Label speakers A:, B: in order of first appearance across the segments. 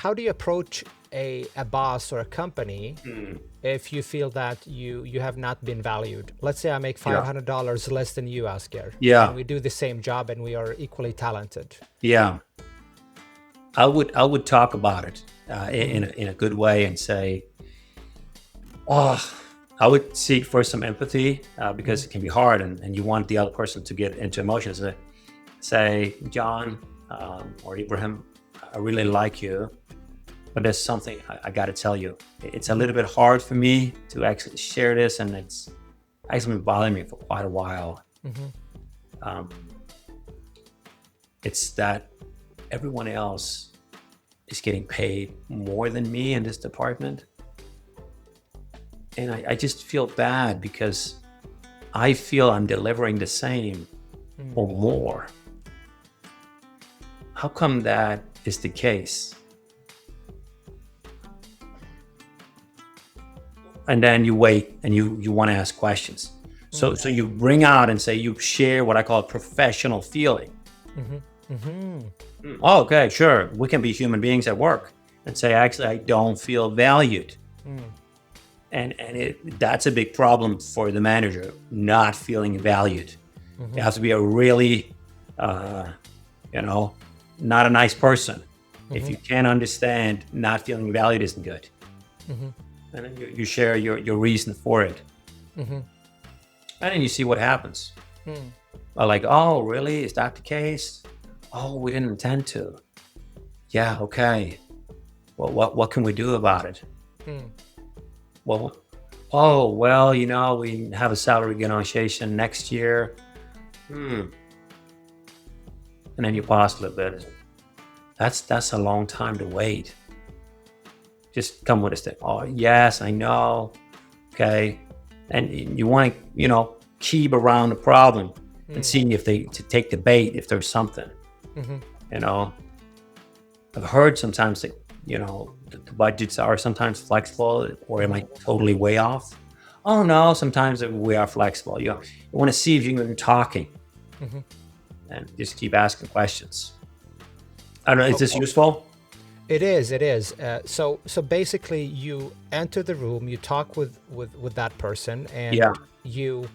A: how do you approach a boss or a company if you feel that you have not been valued? Let's say I make $500 less than you, Asger, and we do the same job and we are equally talented.
B: Yeah, I would talk about it in a good way and say, I would seek for some empathy because it can be hard, and you want the other person to get into emotions. Say, John or Ibrahim, I really like you, but there's something I got to tell you. It's a little bit hard for me to actually share this, and it's actually been bothering me for quite a while. It's that everyone else is getting paid more than me in this department. And I just feel bad because I feel I'm delivering the same or more. How come that is the case? And then you wait and you want to ask questions. So you bring out and say, you share what I call a professional feeling. Oh, okay, sure. We can be human beings at work and say, actually, I don't feel valued. And that's a big problem for the manager, not feeling valued. You have to be a really, not a nice person. If you can't understand, not feeling valued isn't good. And then you share your reason for it. And then you see what happens. Like, oh, really? Is that the case? Oh, we didn't intend to. Yeah, okay. Well, what can we do about it? Well, we have a salary negotiation next year. And then you pause a little bit. That's a long time to wait. Just come with a step. Oh, yes, I know. Okay. And you want to, keep around the problem and seeing if to take the bait, if there's something. I've heard sometimes that, the budgets are sometimes flexible, or am I totally way off? Oh, no, sometimes we are flexible. You want to see if you can be talking and just keep asking questions. I don't know, is this useful?
A: It is. So basically you enter the room, you talk with that person, and you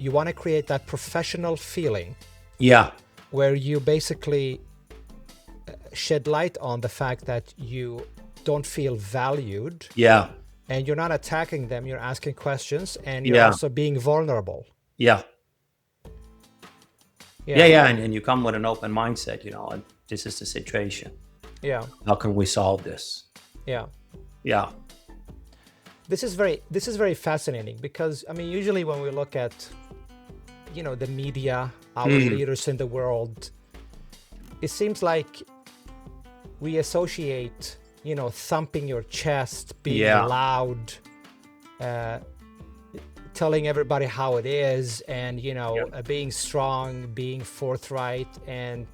A: want to create that professional feeling. Where you basically shed light on the fact that you don't feel valued. And you're not attacking them, you're asking questions, and you're also being vulnerable.
B: And you come with an open mindset, this is the situation. How can we solve this?
A: This is very fascinating because, usually when we look at, the media, our leaders in the world, it seems like we associate, thumping your chest, being loud, telling everybody how it is, and, being strong, being forthright, and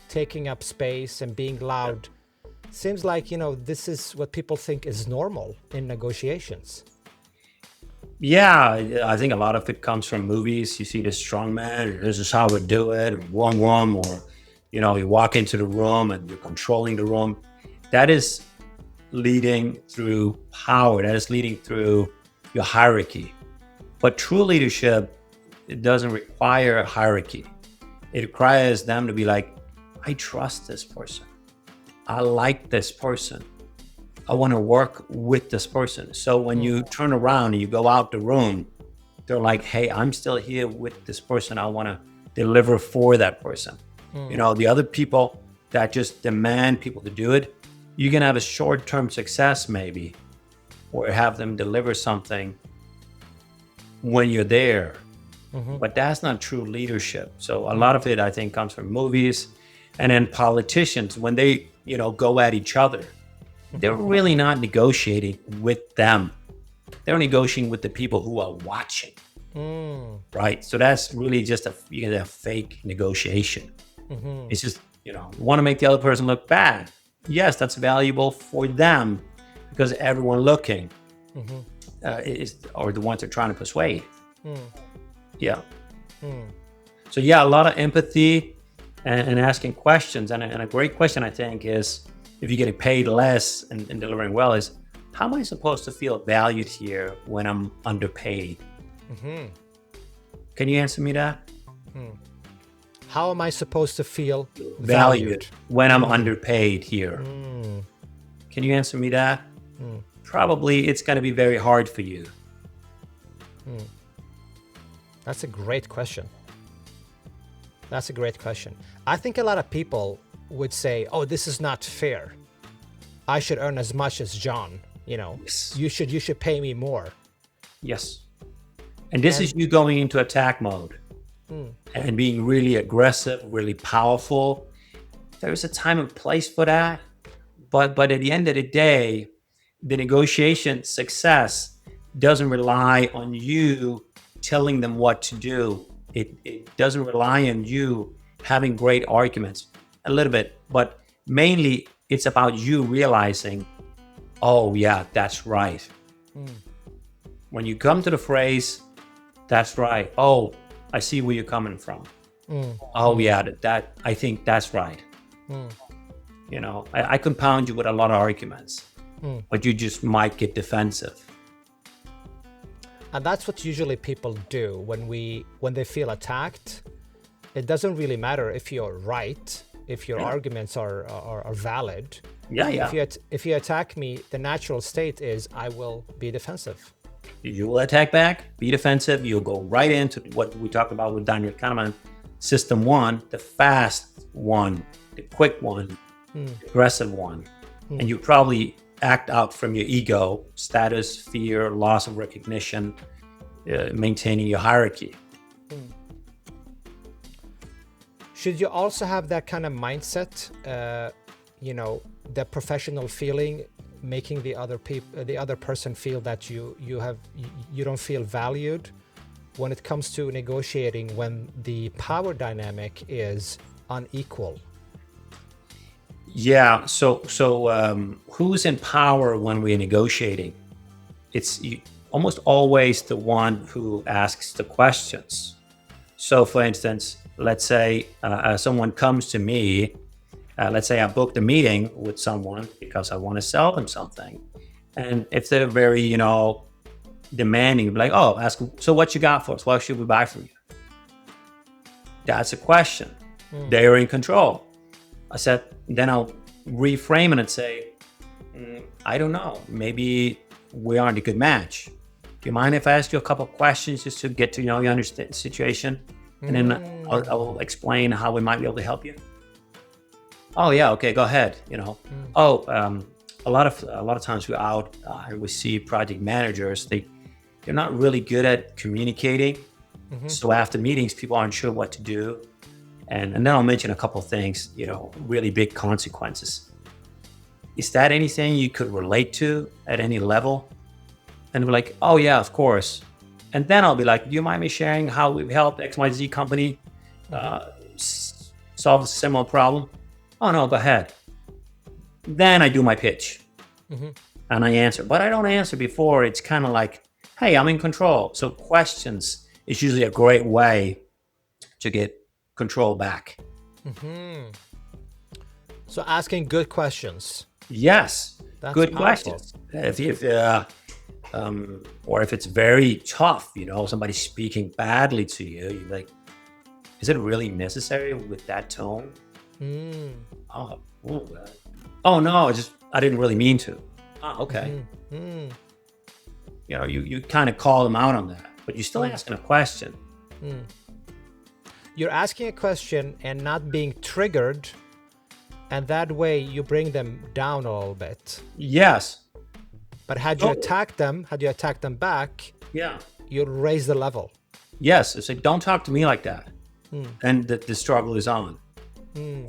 A: taking up space and being loud. Seems like, this is what people think is normal in negotiations.
B: I think a lot of it comes from movies. You see this strong man, this is how we do it, one, or, you walk into the room and you're controlling the room. That is leading through power. That is leading through your hierarchy. But true leadership, it doesn't require a hierarchy. It requires them to be like, I trust this person. I like this person. I want to work with this person. So when you turn around and you go out the room, they're like, hey, I'm still here with this person. I want to deliver for that person. The other people that just demand people to do it, you can have a short-term success maybe, or have them deliver something when you're there. But that's not true leadership. So a lot of it, I think, comes from movies. And then politicians, when they, go at each other, they're really not negotiating with them. They're negotiating with the people who are watching. Right? So that's really just a fake negotiation. It's just, you want to make the other person look bad. Yes, that's valuable for them because everyone looking or the ones they're trying to persuade. So a lot of empathy and asking questions. And a great question, I think, is if you're getting paid less and delivering well, is how am I supposed to feel valued here when I'm underpaid?
A: Mm-hmm.
B: Can you answer me that?
A: How am I supposed to feel
B: Valued when I'm underpaid here?
A: Mm.
B: Can you answer me that? Probably it's going to be very hard for you.
A: That's a great question. That's a great question. I think a lot of people would say, oh, this is not fair. I should earn as much as John. You know,
B: Yes.
A: you should pay me more.
B: Yes. And this is you going into attack mode and being really aggressive, really powerful. There's a time and place for that. But at the end of the day, the negotiation success doesn't rely on you telling them what to do. It doesn't rely on you having great arguments, a little bit, but mainly it's about you realizing, oh yeah, that's right. When you come to the phrase, that's right. Oh, I see where you're coming from. Oh yeah, that I think that's right. You know, I compound you with a lot of arguments, but you just might get defensive.
A: And that's what usually people do when they feel attacked. It doesn't really matter if you're right, if your arguments are valid.
B: Yeah.
A: If you attack me, the natural state is I will be defensive.
B: You will attack back, be defensive. You'll go right into what we talked about with Daniel Kahneman. System one, the fast one, the quick one, the aggressive one. And you probably act out from your ego, status, fear, loss of recognition, maintaining your hierarchy.
A: Should you also have that kind of mindset, the professional feeling, making the other person feel that you don't feel valued when it comes to negotiating when the power dynamic is unequal?
B: Yeah. So who's in power when we're negotiating? It's almost always the one who asks the questions. So, for instance, let's say someone comes to me. Let's say I booked a meeting with someone because I want to sell them something, and if they're very, demanding, like, oh, ask, so what you got for us? What should we buy from you? That's a question. They are in control. I said, then I'll reframe it and say, I don't know, maybe we aren't a good match. Do you mind if I ask you a couple of questions just to get to know you, understand the situation? And then I'll explain how we might be able to help you. Oh yeah, okay, go ahead. A lot of times we're out and we see project managers. They're not really good at communicating. So after meetings, people aren't sure what to do. And then I'll mention a couple of things, really big consequences. Is that anything you could relate to at any level? And we're like, oh yeah, of course. And then I'll be like, do you mind me sharing how we've helped XYZ company solve a similar problem? Oh no, go ahead. Then I do my pitch and I answer, but I don't answer before. It's kind of like, hey, I'm in control. So questions is usually a great way to get control back.
A: So asking good questions.
B: Yes,
A: That's
B: good
A: powerful.
B: questions. Or if it's very tough, somebody's speaking badly to you, you're like, is it really necessary with that tone? Oh no, I didn't really mean to. Oh, okay. You kind of call them out on that, but you're still asking a question.
A: You're asking a question and not being triggered, and that way you bring them down a little bit.
B: Yes.
A: But had you attacked them back, you'll raise the level.
B: Yes. It's like, don't talk to me like that. And the struggle is on.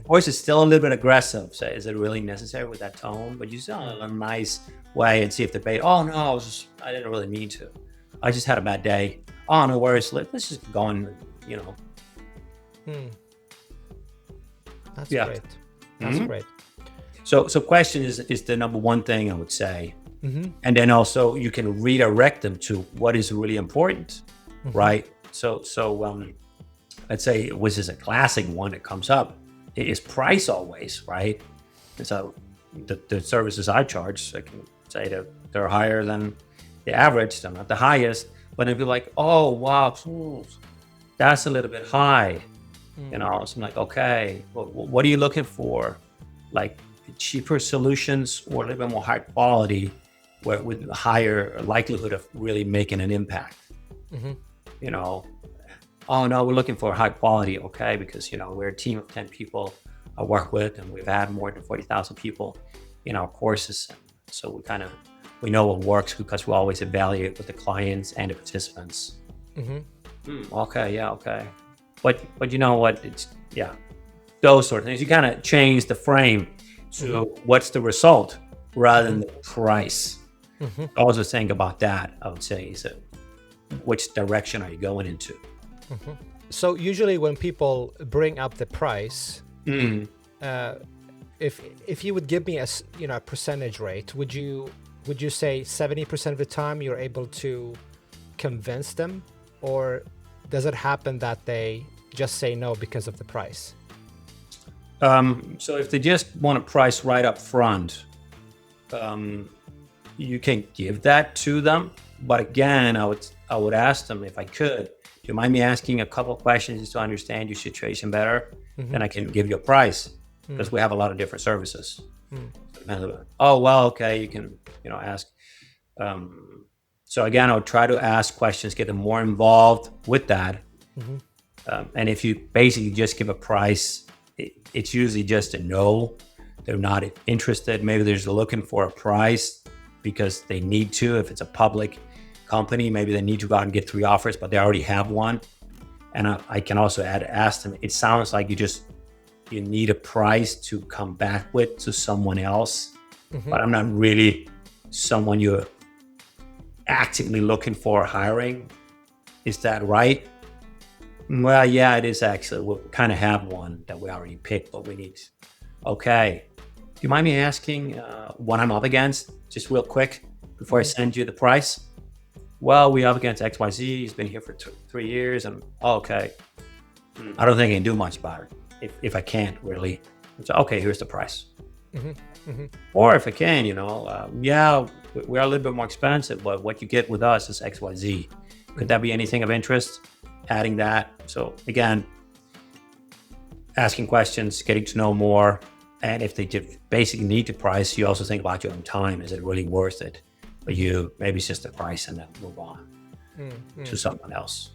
B: Voice is still a little bit aggressive. So is it really necessary with that tone? But you still in a nice way and see if the bait, oh no, I didn't really mean to. I just had a bad day. Oh, no worries. Let's just go on,
A: That's great. That's great.
B: So question is the number one thing I would say. And then also you can redirect them to what is really important, right? So let's say, which is a classic one that comes up, is price always, right? And so the services I charge, I can say that they're higher than the average. They're not the highest, but if you're like, oh wow, that's a little bit high, you know. So I'm like, okay, well, what are you looking for? Like cheaper solutions or a little bit more high quality, where with a higher likelihood of really making an impact? You know, oh no, we're looking for high quality, okay, because you know we're a team of 10 people I work with, and we've had more than 40,000 people in our courses, so we know what works because we always evaluate with the clients and the participants. Okay, yeah, okay, but you know what? It's those sort of things. You kind of change the frame to what's the result rather than the price. Also think about that. I would say is which direction are you going into?
A: So usually when people bring up the price, if you would give me a percentage rate, would you say 70% of the time you're able to convince them, or does it happen that they just say no because of the price?
B: So if they just want a price right up front, you can give that to them. But again, I would ask them, if I could, do you mind me asking a couple of questions just to understand your situation better? Then I can give you a price, because we have a lot of different services. Oh, well, okay, you can, ask. So again, I would try to ask questions, get them more involved with that. And if you basically just give a price, it's usually just a no. They're not interested. Maybe they're looking for a price because they need to. If it's a public company, maybe they need to go out and get 3 offers, but they already have one. And I can also ask them, it sounds like you need a price to come back with to someone else, but I'm not really someone you're actively looking for hiring. Is that right? Well, yeah, it is actually. We kind of have one that we already picked, but we need. Okay. Do you mind me asking what I'm up against, just real quick, before I send you the price? Well, we're up against XYZ. He's been here for 3 years, and okay. I don't think I can do much about it. If I can't really, so okay, here's the price. Or if I can, yeah, we're a little bit more expensive, but what you get with us is XYZ. Could that be anything of interest? Adding that. So again, asking questions, getting to know more. And if they basically need the price, you also think about your own time. Is it really worth it for you? Maybe it's just the price, and then move on to someone else.